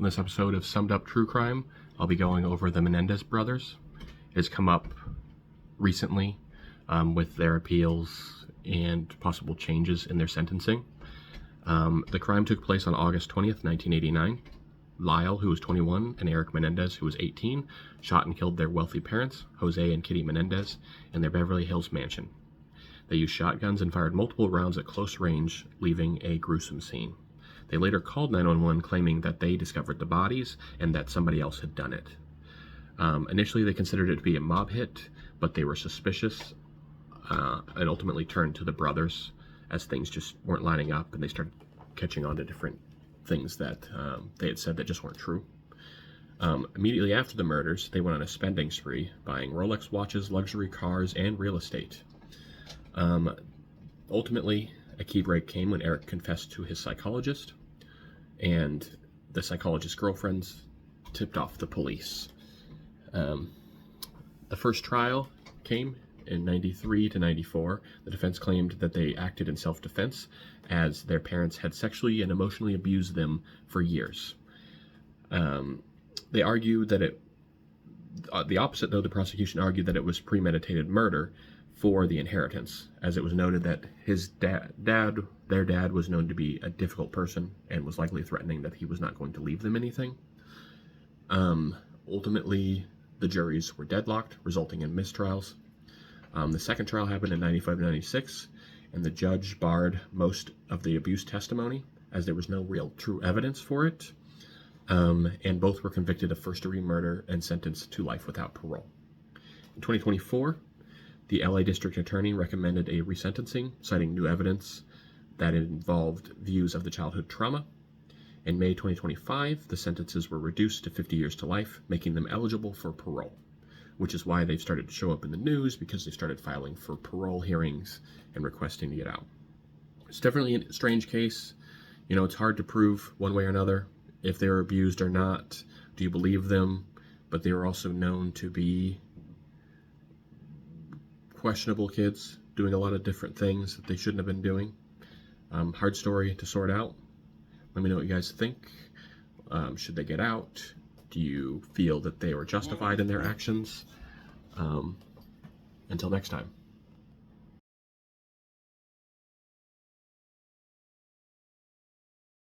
On this episode of Summed Up True Crime, I'll be going over the Menendez brothers. It's come up recently with their appeals and possible changes in their sentencing. The crime took place on August 20th, 1989. Lyle, who was 21, and Eric Menendez, who was 18, shot and killed their wealthy parents, Jose and Kitty Menendez, in their Beverly Hills mansion. They used shotguns and fired multiple rounds at close range, leaving a gruesome scene. They later called 911 claiming that they discovered the bodies and that somebody else had done it. Initially, they considered it to be a mob hit, but they were suspicious and ultimately turned to the brothers as things just weren't lining up, and they started catching on to different things that they had said that just weren't true. Immediately after the murders, they went on a spending spree, buying Rolex watches, luxury cars, and real estate. Ultimately, a key break came when Eric confessed to his psychologist, and the psychologist's girlfriends tipped off the police. The first trial came in 93 to 94. The defense claimed that they acted in self-defense as their parents had sexually and emotionally abused them for years. They argued that the opposite, though, the prosecution argued that it was premeditated murder for the inheritance, as it was noted that their dad was known to be a difficult person and was likely threatening that he was not going to leave them anything. Ultimately, the juries were deadlocked, resulting in mistrials. The second trial happened in 95 to 96, and the judge barred most of the abuse testimony as there was no real true evidence for it, and both were convicted of first-degree murder and sentenced to life without parole. In 2024, the LA District Attorney recommended a resentencing, citing new evidence that involved views of the childhood trauma. In May 2025, the sentences were reduced to 50 years to life, making them eligible for parole, which is why they've started to show up in the news, because they started filing for parole hearings and requesting to get out. It's definitely a strange case. You know, it's hard to prove one way or another if they were abused or not. Do you believe them? But they were also known to be questionable kids, doing a lot of different things that they shouldn't have been doing. Hard story to sort out. Let me know what you guys think. Should they get out? Do you feel that they were justified in their actions? Until next time.